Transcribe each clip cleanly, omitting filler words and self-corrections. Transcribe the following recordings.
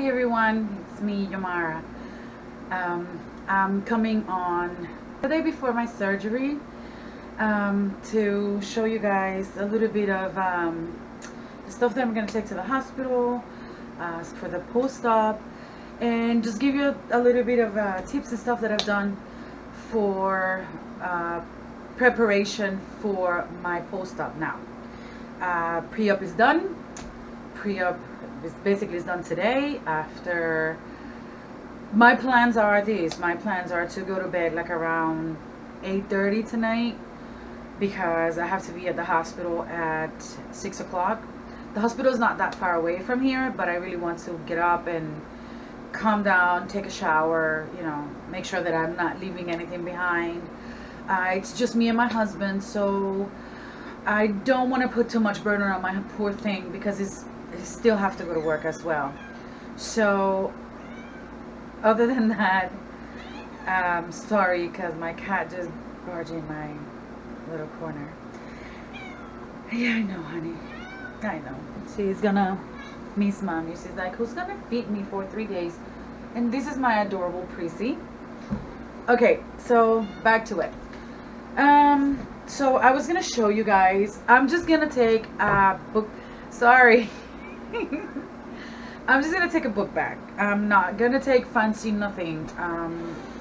everyone, it's me, Yamara. I'm coming on the day before my surgery to show you guys a little bit of the stuff that I'm going to take to the hospital for the post-op, and just give you a little bit of tips and stuff that I've done for preparation for my post-op now. Pre-op is done. Pre-op is basically done today. After my plans are these. My plans are to go to bed like around 8:30 tonight, because I have to be at the hospital at 6 o'clock. The hospital is not that far away from here, but I really want to get up and calm down, take a shower, make sure that I'm not leaving anything behind. It's just me and my husband, so I don't want to put too much burden on my poor thing, because he still have to go to work as well. So other than that, sorry, because my cat just barged in my little corner. Yeah, I know, honey. I know. She's gonna miss mommy. She's like, who's gonna feed me for 3 days? And this is my adorable Prissy. Okay, so back to it. So I was gonna show you guys. I'm just gonna take a book. Sorry. I'm just gonna take a book bag. I'm not gonna take fancy nothing.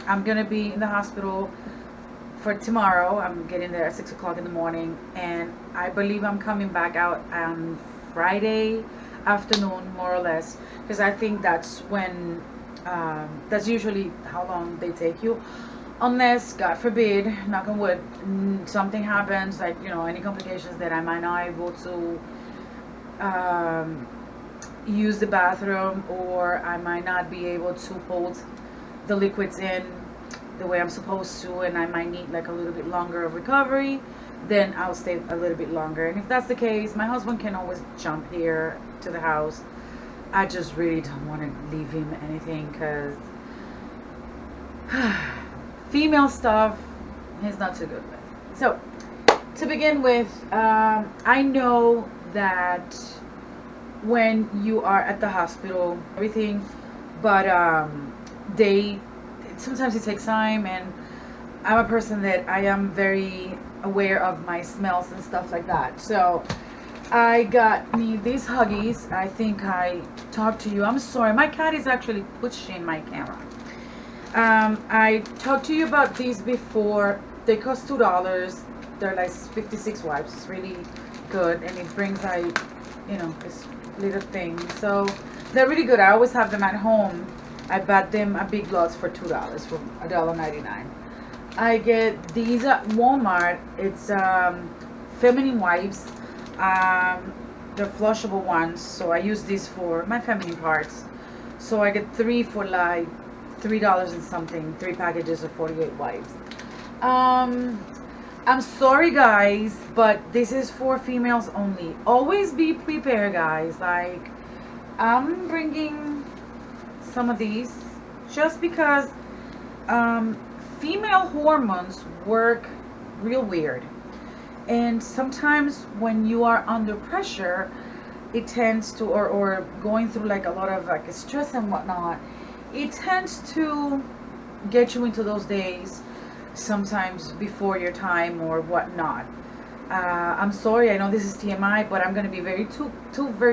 I'm gonna be in the hospital for tomorrow. I'm getting there at 6 o'clock in the morning, and I believe I'm coming back out on Friday afternoon, more or less, because I think that's when that's usually how long they take you, unless, God forbid, knock on wood, something happens, like any complications that I might not able to use the bathroom, or I might not be able to hold the liquids in the way I'm supposed to, and I might need like a little bit longer of recovery, then I'll stay a little bit longer. And if that's the case, my husband can always jump here to the house. I just really don't want to leave him anything, because female stuff he's not too good with. So to begin with, I know that when you are at the hospital, everything, but sometimes it takes time, and I'm a person that I am very aware of my smells and stuff like that. So I got me these Huggies. I think I talked to you. I'm sorry, my cat is actually pushing my camera. I talked to you about these before. They cost $2. They're like 56 wipes. It's really good, and it brings like this little thing. So they're really good. I always have them at home. I bought them at Big Lots for $2 for $1.99. I get these at Walmart. It's feminine wipes. They're flushable ones, so I use these for my feminine parts. So I get 3 for like $3 and something. 3 packages of 48 wipes. I'm sorry guys, but this is for females only. Always be prepared, guys. Like, I'm bringing some of these just because female hormones work real weird, and sometimes when you are under pressure, it tends to, or going through like a lot of like stress and whatnot, it tends to get you into those days sometimes before your time or whatnot. I'm sorry, I know this is TMI, but I'm going to be very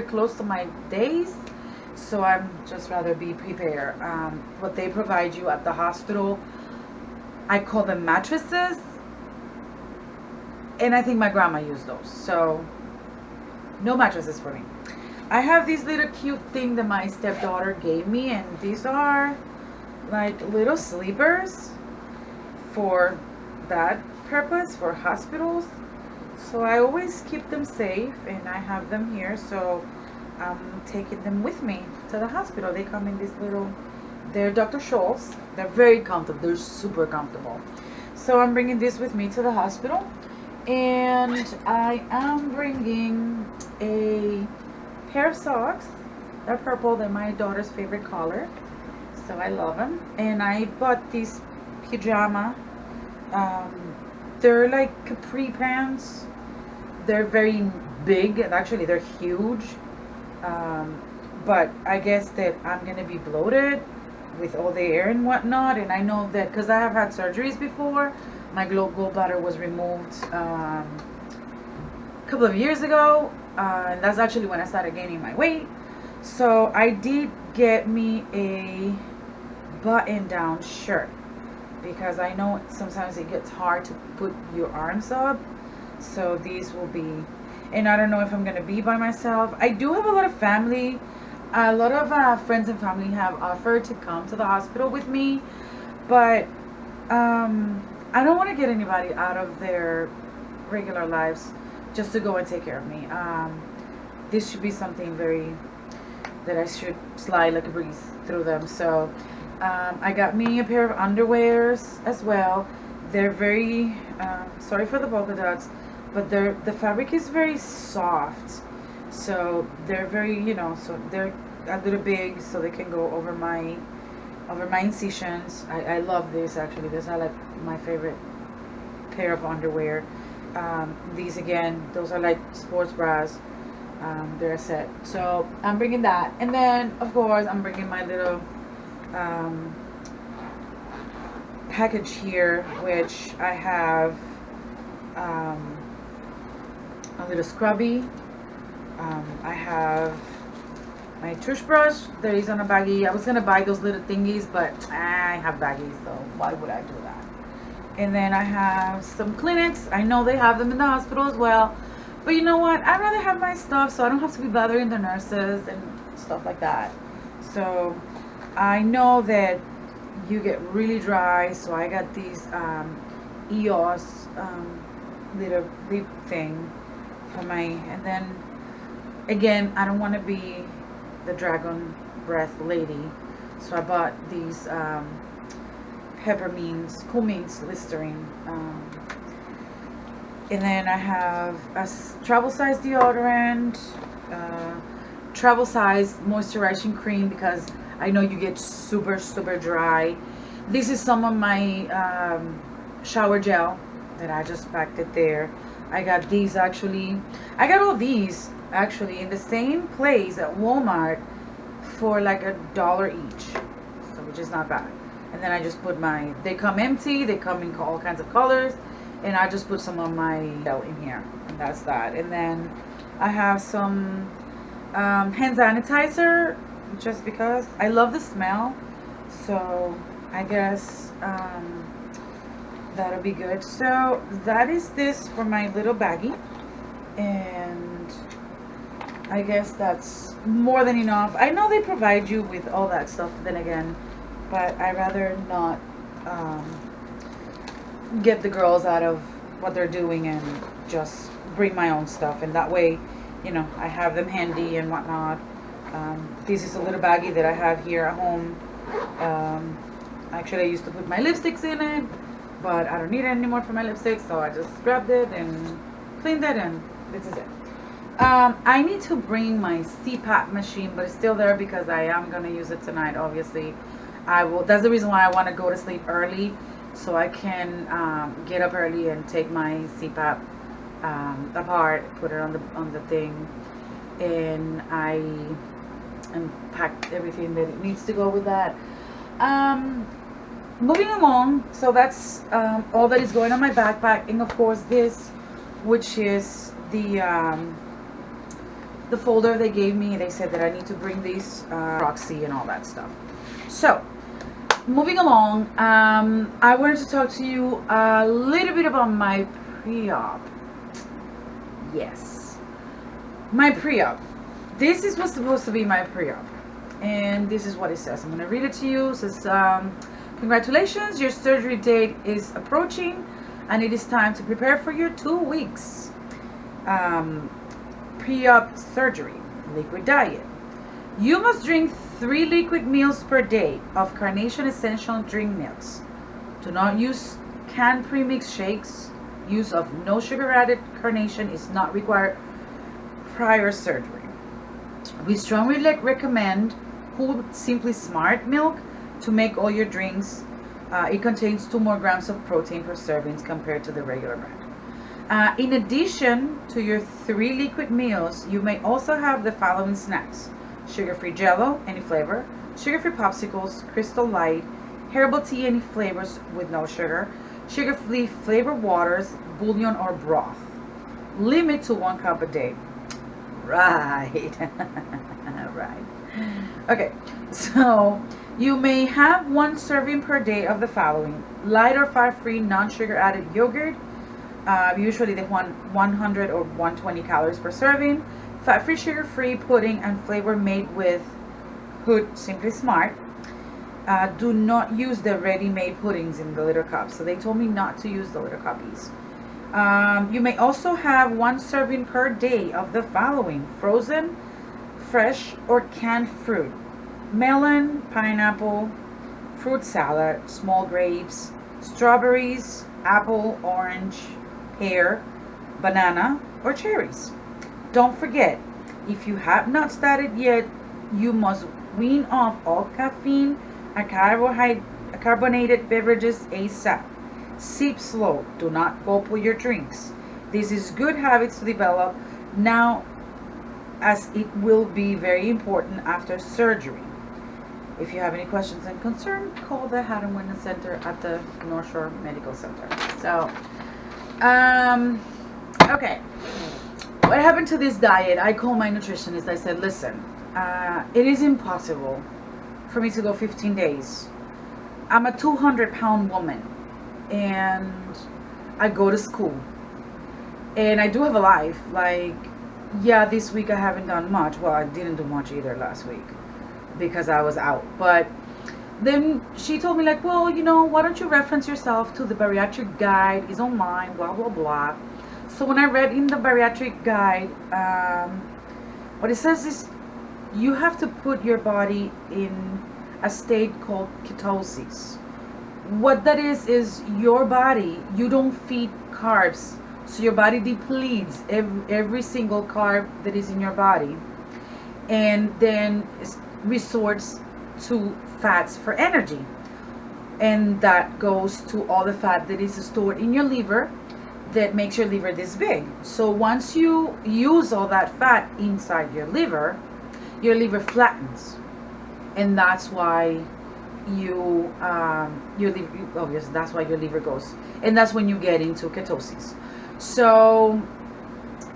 close to my days, so I'm just rather be prepared. What they provide you at the hospital, I call them mattresses, and I think my grandma used those, so no mattresses for me. I have these little cute thing that my stepdaughter gave me, and these are like little sleepers for that purpose, for hospitals. So I always keep them safe, and I have them here, so I'm taking them with me to the hospital. They come in this little, they're Dr. Scholl's. They're very comfortable. They're super comfortable. So I'm bringing this with me to the hospital, and I am bringing a pair of socks. They're purple. They're my daughter's favorite color, so I love them. And I bought these pajama. They're like capri pants. They're very big, and actually they're huge. but I guess that I'm gonna be bloated with all the air and whatnot. And I know that because I have had surgeries before. My gallbladder was removed a couple of years ago, and that's actually when I started gaining my weight. So I did get me a button-down shirt because I know sometimes it gets hard to put your arms up. So these will be, and I don't know if I'm gonna be by myself. I do have a lot of family. A lot of friends and family have offered to come to the hospital with me, but I don't want to get anybody out of their regular lives just to go and take care of me. This should be something that I should slide like a breeze through them. So I got me a pair of underwears as well. They're very, sorry for the polka dots, but the fabric is very soft. So they're very, so they're a little big, so they can go over my incisions. I love this actually. These are like my favorite pair of underwear. These again, those are like sports bras. They're a set. So I'm bringing that, and then of course I'm bringing my little package here, which I have a little scrubby. I have my toothbrush that is on a baggie. I was gonna buy those little thingies, but I have baggies, so why would I do that? And then I have some Kleenex. I know they have them in the hospital as well, but you know what? I'd rather have my stuff so I don't have to be bothering the nurses and stuff like that. So I know that you get really dry, so I got these EOS little lip thing for my, and then again, I don't want to be the dragon breath lady, so I bought these peppermints, cool mints Listerine, and then I have a travel size deodorant, travel size moisturizing cream because I know you get super dry. This is some of my shower gel that I just packed it there. I got these actually. I got all these actually in the same place at Walmart for like $1 each, so which is not bad. And then I just put they come empty, they come in all kinds of colors, and I just put some of my gel in here, and that's that. And then I have some hand sanitizer just because I love the smell, so I guess that'll be good. So that is this for my little baggie, and I guess that's more than enough. I know they provide you with all that stuff then again, but I rather not get the girls out of what they're doing and just bring my own stuff, and that way, I have them handy and whatnot. This is a little baggie that I have here at home. Actually, I used to put my lipsticks in it, but I don't need it anymore for my lipsticks, so I just grabbed it and cleaned it, and this is it. I need to bring my CPAP machine, but it's still there because I am going to use it tonight, obviously. That's the reason why I want to go to sleep early, so I can get up early and take my CPAP apart, put it on the thing, and packed everything that it needs to go with that. Moving along, so that's all that is going on my backpack, and of course this, which is the folder they gave me. They said that I need to bring these proxy and all that stuff. So moving along, I wanted to talk to you a little bit about my pre-op. Yes, my pre-op. This is what's supposed to be my pre-op, and this is what it says. I'm going to read it to you. It says, congratulations, your surgery date is approaching, and it is time to prepare for your 2 weeks pre-op surgery. Liquid diet. You must drink 3 liquid meals per day of Carnation Essential Drink Milks. Do not use canned premix shakes. Use of no sugar added Carnation is not required prior surgery. We strongly recommend Cool Simply Smart milk to make all your drinks. It contains 2 more grams of protein per servings compared to the regular brand. In addition to your 3 liquid meals, you may also have the following snacks: sugar-free Jello, any flavor, sugar-free popsicles, Crystal Light, herbal tea, any flavors with no sugar, sugar-free flavored waters, bouillon or broth. Limit to 1 cup a day. Right. Right. Okay, so you may have 1 serving per day of the following: light or fat-free, non-sugar added yogurt, usually they want 100 or 120 calories per serving. Fat-free, sugar-free pudding and flavor made with Hood Simply Smart. Do not use the ready-made puddings in the little cups. So they told me not to use the little cuppies. You may also have 1 serving per day of the following: frozen, fresh, or canned fruit: melon, pineapple, fruit salad, small grapes, strawberries, apple, orange, pear, banana, or cherries. Don't forget, if you have not started yet, you must wean off all caffeine and carbonated beverages ASAP. Sip slow. Do not gulp your drinks. This is good habits to develop now, as it will be very important after surgery. If you have any questions and concerns, call the Haddon Wellness Center at the North Shore Medical Center. So, okay. What happened to this diet? I called my nutritionist. I said, listen, it is impossible for me to go 15 days. I'm a 200-pound woman, and I go to school, and I do have a life. Like, yeah, this week I haven't done much. Well, I didn't do much either last week because I was out. But then she told me, like, well, you know, why don't you reference yourself to the bariatric guide? It's online, blah, blah, blah. So when I read in the bariatric guide, what it says is you have to put your body in a state called ketosis. What that is your body, you don't feed carbs. So your body depletes every single carb that is in your body, and then resorts to fats for energy. And that goes to all the fat that is stored in your liver that makes your liver this big. So once you use all that fat inside your liver flattens, and that's why that's why your liver goes, and that's when you get into ketosis. So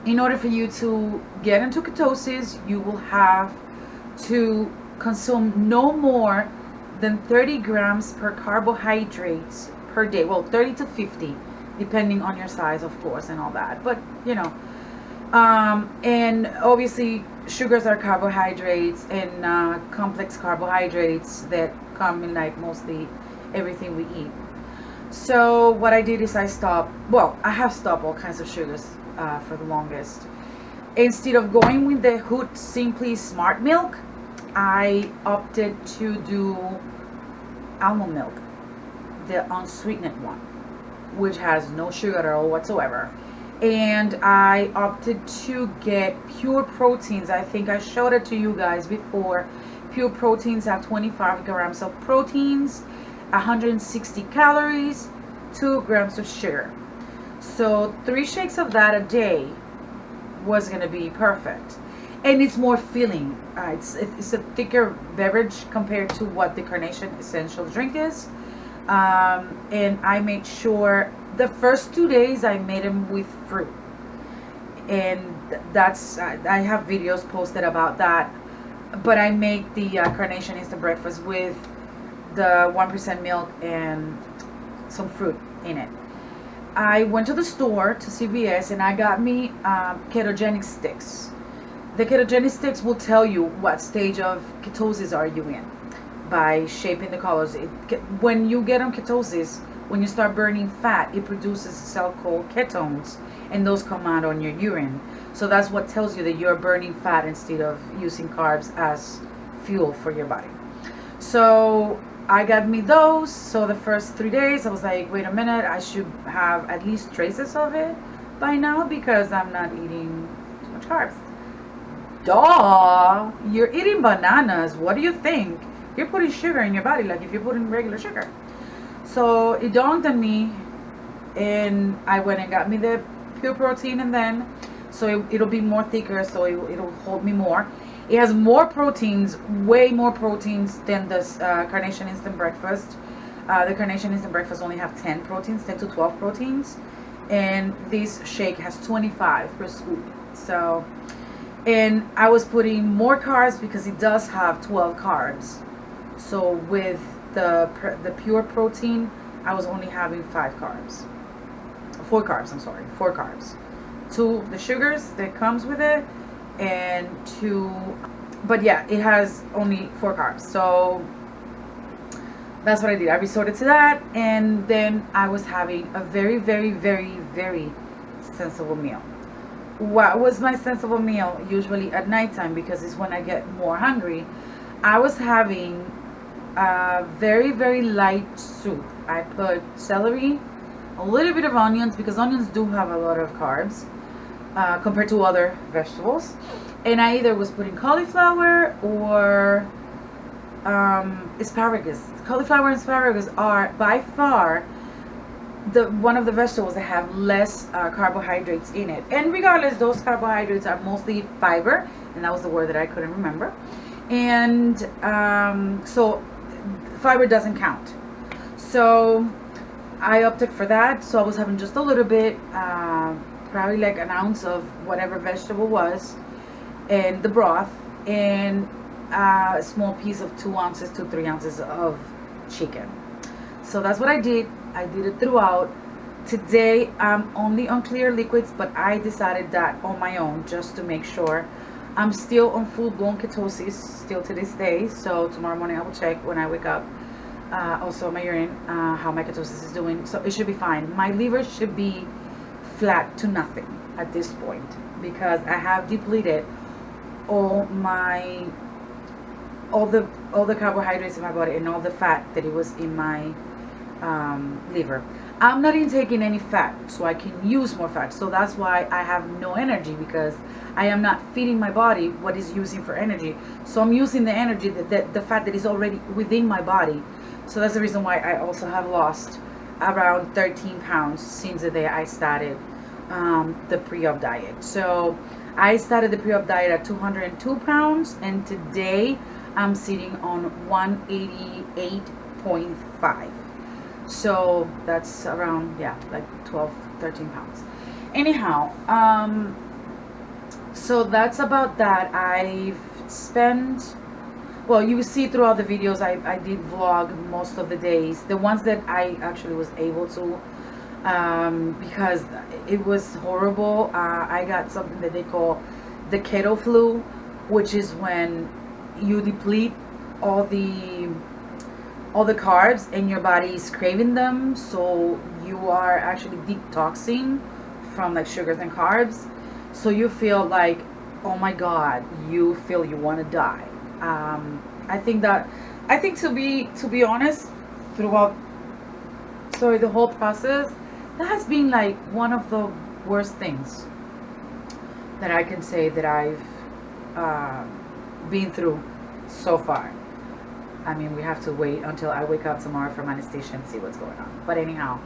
in order for you to get into ketosis, you will have to consume no more than 30 grams per carbohydrates per day. Well, 30 to 50, depending on your size, of course, and all that. But, you know, and obviously sugars are carbohydrates, and complex carbohydrates that come in like mostly everything we eat. So what I did is I have stopped all kinds of sugars for the longest. Instead of going with the Hood Simply Smart milk, I opted to do almond milk, the unsweetened one, which has no sugar at all whatsoever. And I opted to get pure proteins. I think I showed it to you guys before. Pure proteins have 25 grams of proteins, 160 calories, 2 grams of sugar. So 3 shakes of that a day was going to be perfect. And it's more filling. It's a thicker beverage compared to what the Carnation Essential drink is. And I made sure the first 2 days I made them with fruit. And that's, I have videos posted about that. But I make the Carnation Instant Breakfast with the 1% milk and some fruit in it. I went to the store, to CVS, and I got me ketogenic sticks. The ketogenic sticks will tell you what stage of ketosis are you in by shaping the colors. When you get on ketosis, when you start burning fat, it produces a cell called ketones, and those come out on your urine. So that's what tells you that you're burning fat instead of using carbs as fuel for your body. So I got me those. So the first 3 days I was like, wait a minute, I should have at least traces of it by now because I'm not eating too much carbs. Duh, you're eating bananas. What do you think? You're putting sugar in your body like if you're putting regular sugar. So it dawned on me, and I went and got me the pure protein, and then so it'll be more thicker, so it'll hold me more. It has more proteins, way more proteins than this Carnation Instant Breakfast. The Carnation Instant Breakfast only have 10 proteins, 10 to 12 proteins. And this shake has 25 per scoop. So, and I was putting more carbs because it does have 12 carbs. So with the pure protein, I was only having 4 carbs. I'm sorry, 4 carbs. 2 the sugars that comes with it, and 2, but yeah, it has only 4 carbs. So that's what I did. I resorted to that, and then I was having a very, very, very, very sensible meal. What was my sensible meal? Usually at nighttime, because it's when I get more hungry. I was having a very, very light soup. I put celery, a little bit of onions, because onions do have a lot of carbs compared to other vegetables. And I either was putting cauliflower or asparagus. Cauliflower and asparagus are by far one of the vegetables that have less carbohydrates in it. And regardless, those carbohydrates are mostly fiber, and that was the word that I couldn't remember. And so fiber doesn't count. So I opted for that. So I was having just a little bit, probably like an ounce of whatever vegetable was, and the broth, and a small piece of 2 ounces to 3 ounces of chicken. So that's what I did. I did it throughout. Today I'm only on clear liquids, but I decided that on my own just to make sure. I'm still on full-blown ketosis still to this day. So tomorrow morning I will check when I wake up. Also my urine, how my ketosis is doing. So it should be fine. My liver should be flat to nothing at this point, because I have depleted all the carbohydrates in my body and all the fat that it was in my liver. I'm not intaking any fat, so I can use more fat. So that's why I have no energy, because I am not feeding my body what is using for energy. So I'm using the energy, the fat that is already within my body. So that's the reason why I also have lost around 13 pounds since the day I started the pre-op diet. So I started the pre-op diet at 202 pounds, and today I'm sitting on 188.5. So that's around, yeah, like 12, 13 pounds. Anyhow, so that's about that. I've spent, well, you see throughout the videos, I did vlog most of the days. The ones that I actually was able to, because it was horrible. I got something that they call the keto flu, which is when you deplete all the carbs and your body is craving them, so you are actually detoxing from like sugars and carbs. So you feel like, oh my god, you feel you want to die. I think to be honest, throughout the whole process, that has been like one of the worst things that I can say that I've been through so far. I mean, we have to wait until I wake up tomorrow from anesthesia and see what's going on. But anyhow,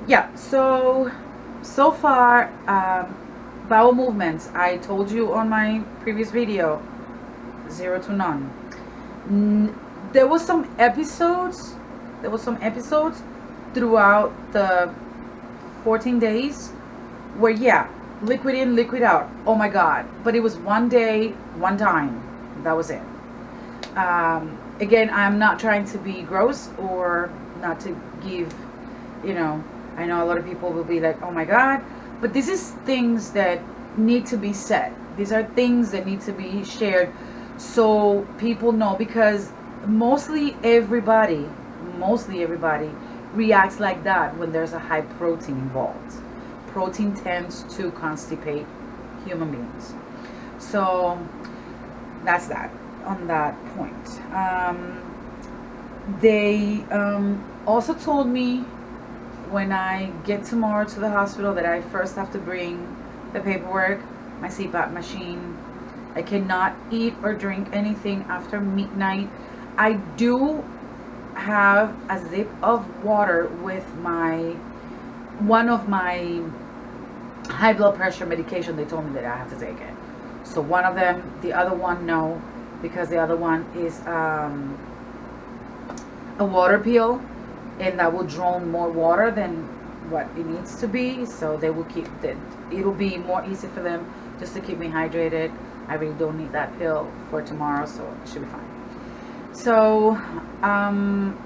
yeah, so far, bowel movements, I told you on my previous video, 0 to none. There was some episodes throughout the 14 days where, yeah, liquid in, liquid out, oh my god, but it was one day, one time, that was it. Again, I'm not trying to be gross or not to give, I know a lot of people will be like, oh my god, but this is things that need to be said. These are things that need to be shared so people know, because mostly everybody reacts like that when there's a high protein involved. Protein tends to constipate human beings. So that's that on that point. They also told me when I get tomorrow to the hospital that I first have to bring the paperwork, my CPAP machine. I cannot eat or drink anything after midnight. I do have a zip of water with one of my high blood pressure medication. They told me that I have to take it. So one of them, the other one, no, because the other one is a water peel, and that will draw more water than what it needs to be. So they will keep that. It'll be more easy for them just to keep me hydrated. I really don't need that pill for tomorrow, so it should be fine. So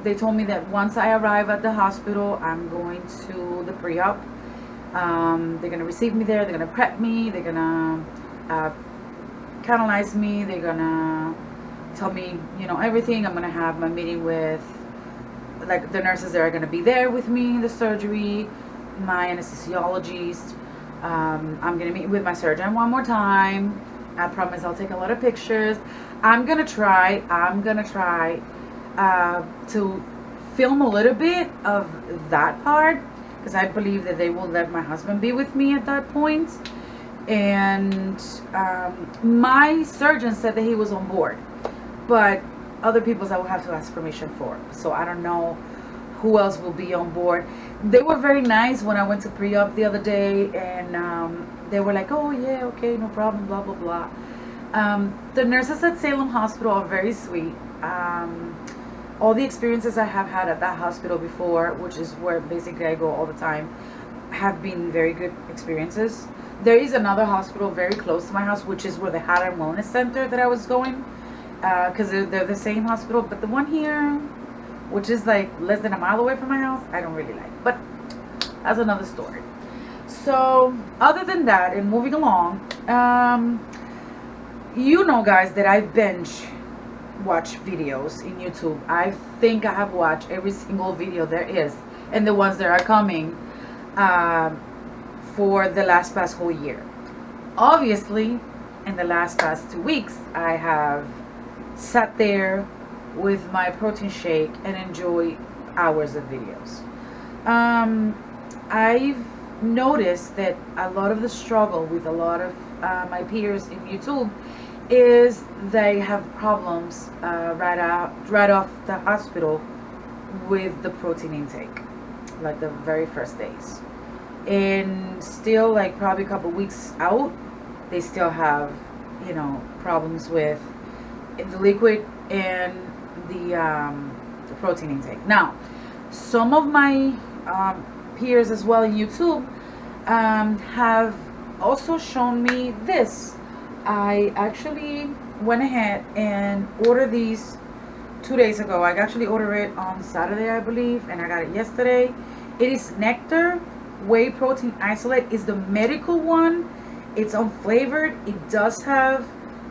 they told me that once I arrive at the hospital, I'm going to the pre-op. They're gonna receive me there. They're gonna prep me. They're gonna canalize me. They're gonna tell me, you know, everything. I'm gonna have my meeting with, like, the nurses that are gonna be there with me in the surgery, my anesthesiologist. I'm gonna meet with my surgeon one more time. I promise I'll take a lot of pictures. I'm gonna try to film a little bit of that part, because I believe that they will let my husband be with me at that point. And my surgeon said that he was on board, but other people's I will have to ask permission for. So I don't know who else will be on board. They were very nice when I went to pre-op the other day, and they were like, oh yeah, okay, no problem, blah blah blah. The nurses at Salem Hospital are very sweet. All the experiences I have had at that hospital before, which is where basically I go all the time, have been very good experiences. There is another hospital very close to my house, which is where the Health and Wellness Center that I was going, because they're the same hospital. But the one here, which is like less than a mile away from my house, I don't really like. But that's another story. So other than that, and moving along, you know, guys, that I binge watch videos in YouTube. I think I have watched every single video there is, and the ones that are coming for the past whole year. Obviously, in the past 2 weeks, I have sat there with my protein shake and enjoy hours of videos. I've noticed that a lot of the struggle with a lot of my peers in YouTube is they have problems right off the hospital with the protein intake, like the very first days, and still, like, probably a couple weeks out, they still have, you know, problems with the liquid and the protein intake. Now, some of my peers as well in YouTube have also shown me this. I actually went ahead and ordered these 2 days ago. I actually ordered it on Saturday, I believe, and I got it yesterday. It is Nectar Whey Protein Isolate. It's the medical one. It's unflavored. It does have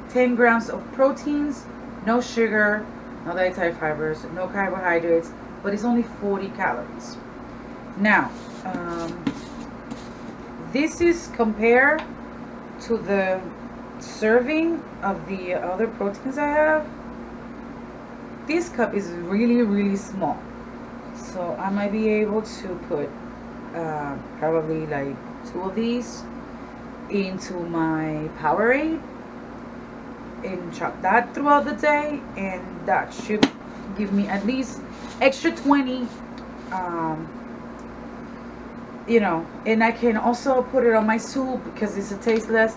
10 grams of proteins, no sugar, no dietary fibers, no carbohydrates, but it's only 40 calories. Now, this is compared to the serving of the other proteins I have. This cup is really, really small, so I might be able to put probably like 2 of these into my Powerade and chop that throughout the day, and that should give me at least extra 20, you know. And I can also put it on my soup because it's a tasteless.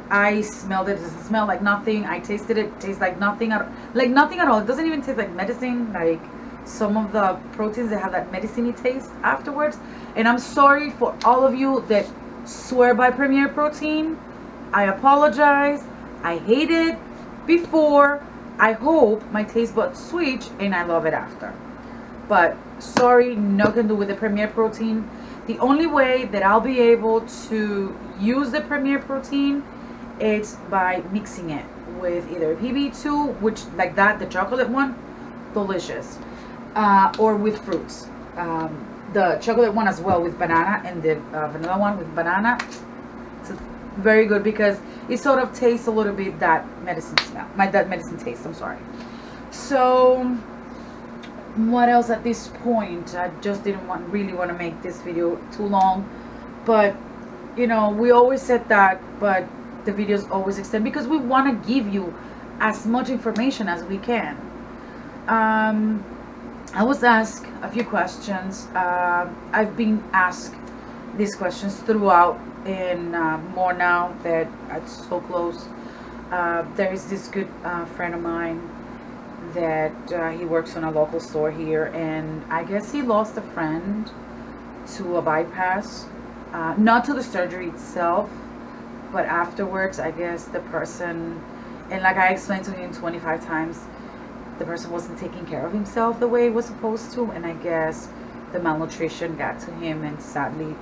I smelled it. It doesn't smell like nothing. I tasted it. It tastes like nothing at all. Like nothing at all. It doesn't even taste like medicine. Like some of the proteins that have that medicine-y taste afterwards. And I'm sorry for all of you that swear by Premier Protein. I apologize. I hate it before. I hope my taste buds switch and I love it after. But sorry, no can do with the Premier Protein. The only way that I'll be able to use the Premier Protein, it's by mixing it with either PB2, which like that, the chocolate one, delicious, or with fruits. The chocolate one as well with banana, and the vanilla one with banana. It's very good because it sort of tastes a little bit that medicine smell, that medicine taste. I'm sorry. So what else at this point? I just didn't really want to make this video too long, but you know, we always said that, but the videos always extend because we want to give you as much information as we can. I was asked a few questions. I've been asked these questions throughout, and more now that it's so close There is this good friend of mine that he works on a local store here, and I guess he lost a friend to a bypass, not to the surgery itself, but afterwards. I guess the person, and like I explained to him 25 times, the person wasn't taking care of himself the way it was supposed to, and I guess the malnutrition got to him, and sadly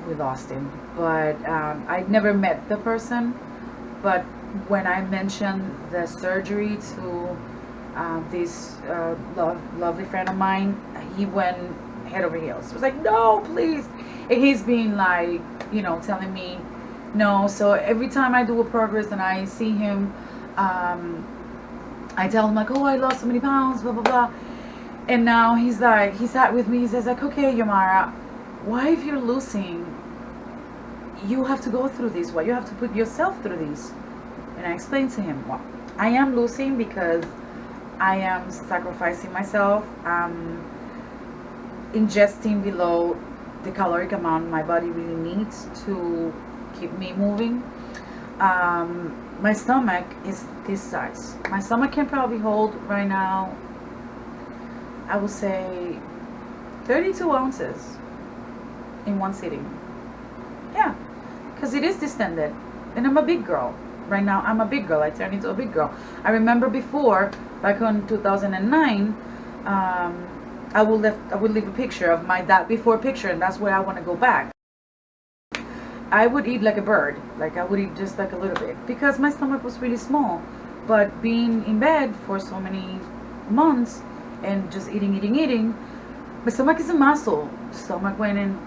we lost him. But I never met the person, but when I mentioned the surgery to this lovely friend of mine, he went head over heels. He was like, no, please. And he's been like, telling me no. So every time I do a progress and I see him, I tell him like, oh, I lost so many pounds, blah, blah, blah. And now he's like, he sat with me, he says like, okay, Yamara, why if you're losing, you have to go through this? Why you have to put yourself through this? And I explained to him, well, I am losing because I am sacrificing myself. I'm ingesting below the caloric amount my body really needs to keep me moving. My stomach is this size. My stomach can probably hold right now, I would say 32 ounces in one sitting. Yeah, because it is distended, and I'm a big girl. Right now I'm a big girl. I turned into a big girl. I remember before, back in 2009, I would leave a picture of my that before picture, and that's where I want to go back. I would eat like a bird. Like I would eat just like a little bit because my stomach was really small. But being in bed for so many months and just eating, my stomach is a muscle. The stomach went in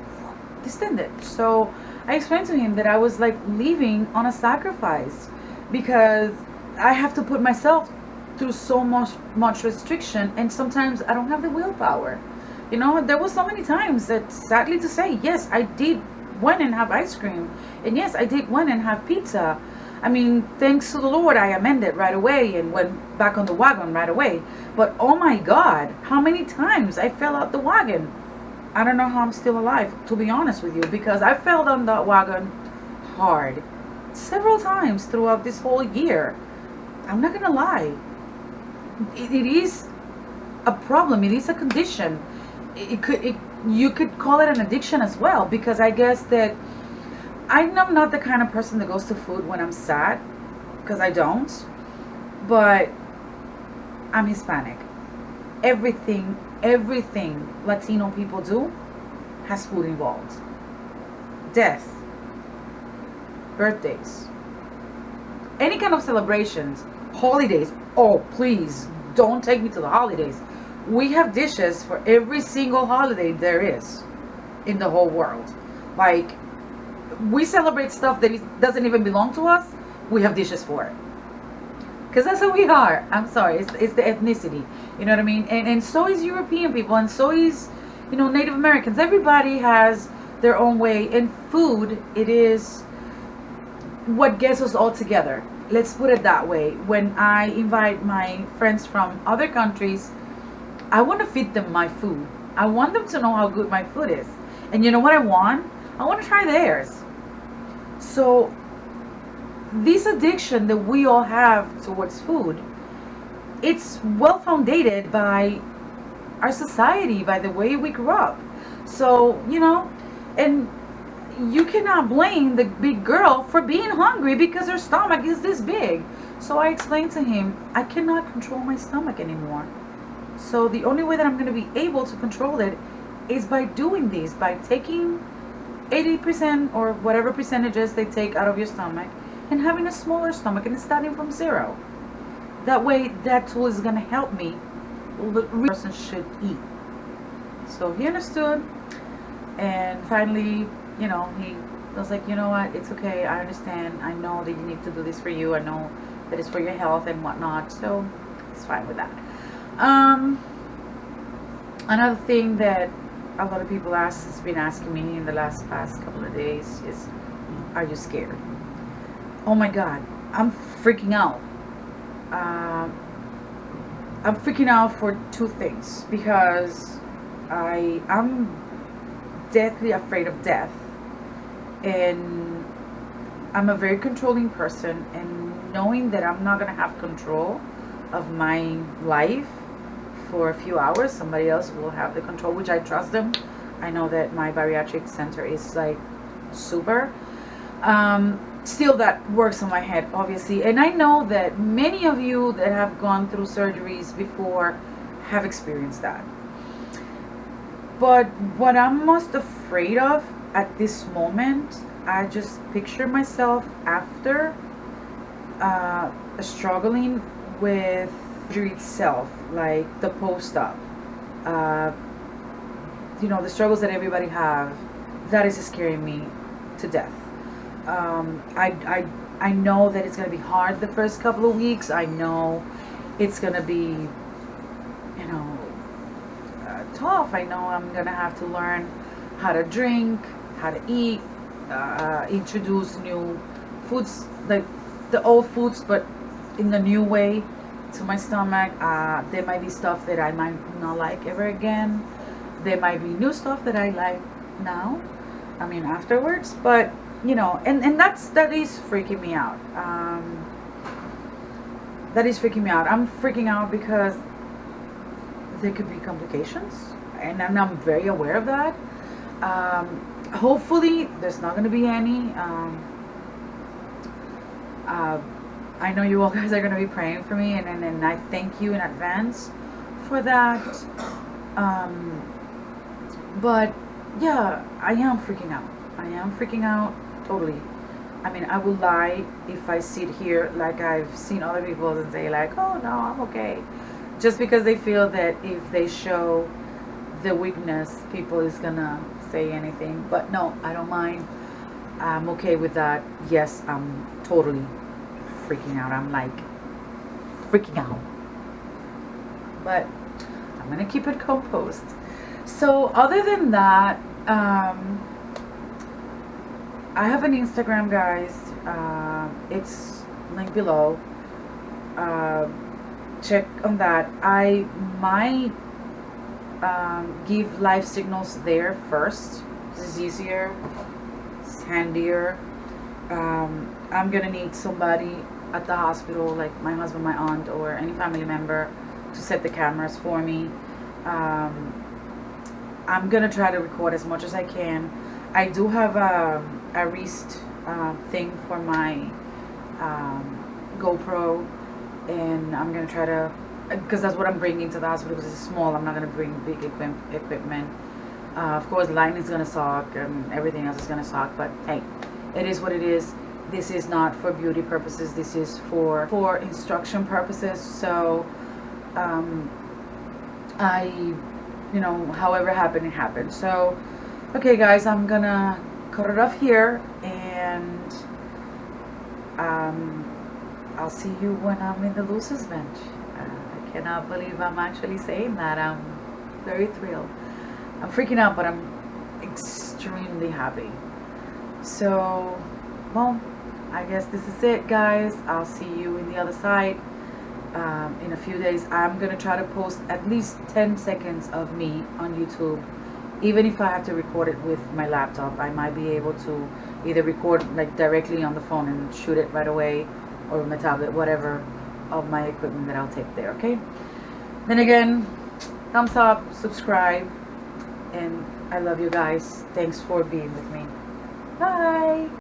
distended. So I explained to him that I was like living on a sacrifice because I have to put myself through so much restriction, and sometimes I don't have the willpower. There was so many times that, sadly to say, yes, I did went and have ice cream, and yes, I did went and have pizza. I mean, thanks to the Lord, I amended right away and went back on the wagon right away. But oh my God, how many times I fell out the wagon. I don't know how I'm still alive, to be honest with you, because I fell on that wagon hard several times throughout this whole year. I'm not gonna lie. It is a problem. It is a condition. You could call it an addiction as well, because I guess that I'm not the kind of person that goes to food when I'm sad, because I don't. But I'm Hispanic. Everything Latino people do has food involved. Death, birthdays, any kind of celebrations, holidays. Oh, please don't take me to the holidays. We have dishes for every single holiday there is in the whole world. Like, we celebrate stuff that doesn't even belong to us. We have dishes for it, because that's who we are. I'm sorry, it's the ethnicity, you know what I mean? And so is European people, and so is, Native Americans. Everybody has their own way, and food, it is what gets us all together. Let's put it that way. When I invite my friends from other countries, I want to feed them my food. I want them to know how good my food is. And you know what I want? I want to try theirs. So this addiction that we all have towards food, it's well founded by our society, by the way we grew up. So, and you cannot blame the big girl for being hungry because her stomach is this big. So I explained to him, I cannot control my stomach anymore. So the only way that I'm going to be able to control it is by doing this, by taking 80% or whatever percentages they take out of your stomach and having a smaller stomach and starting from zero. That way, that tool is going to help me. The person should eat. So he understood, and finally, he was like, you know what, it's okay, I understand, I know that you need to do this for you, I know that it's for your health and whatnot, so it's fine with that. Another thing that a lot of people has been asking me in the past couple of days is, are you scared? Oh my God, I'm freaking out. I'm freaking out for two things, because I'm deathly afraid of death, and I'm a very controlling person, and knowing that I'm not gonna have control of my life for a few hours, somebody else will have the control, which I trust them. I know that my bariatric center is like super. Still, that works on my head, obviously, and I know that many of you that have gone through surgeries before have experienced that. But what I'm most afraid of at this moment, I just picture myself after struggling with surgery itself, like the post-op. Uh, the struggles that everybody have, that is scaring me to death. I know that it's gonna be hard the first couple of weeks. I know it's gonna be, tough. I know I'm gonna have to learn how to drink, how to eat, introduce new foods, like the old foods, but in the new way to my stomach. There might be stuff that I might not like ever again. There might be new stuff that I like now. I mean, afterwards, but and that is freaking me out. That is freaking me out. I'm freaking out because there could be complications, and I'm very aware of that. Hopefully there's not going to be any. I know you all guys are going to be praying for me, and I thank you in advance for that. But yeah, I am freaking out. I am freaking out totally. I mean, I would lie if I sit here like I've seen other people and say like, oh no, I'm okay, just because they feel that if they show the weakness, people is gonna say anything. But no, I don't mind. I'm okay with that. Yes, I'm totally freaking out. I'm like freaking out, but I'm gonna keep it composed. So other than that, I have an Instagram, guys. It's linked below. Check on that. I might give live signals there first. This is easier, it's handier. I'm gonna need somebody at the hospital, like my husband, my aunt, or any family member, to set the cameras for me. I'm gonna try to record as much as I can. I do have a wrist thing for my GoPro, and I'm gonna try to, because that's what I'm bringing to the hospital, because it's small. I'm not gonna bring big equipment. Of course, lighting is gonna suck and everything else is gonna suck, but hey, it is what it is. This is not for beauty purposes. This is for instruction purposes. So however happened, it happened. So okay, guys, I'm gonna cut it off here, and I'll see you when I'm in the losers bench. I cannot believe I'm actually saying that. I'm very thrilled. I'm freaking out, but I'm extremely happy. So, well, I guess this is it, guys. I'll see you in the other side in a few days. I'm gonna try to post at least 10 seconds of me on YouTube. Even if I have to record it with my laptop, I might be able to either record like directly on the phone and shoot it right away, or my tablet, whatever of my equipment that I'll take there. Okay, then again, thumbs up, subscribe, and I love you guys. Thanks for being with me. Bye.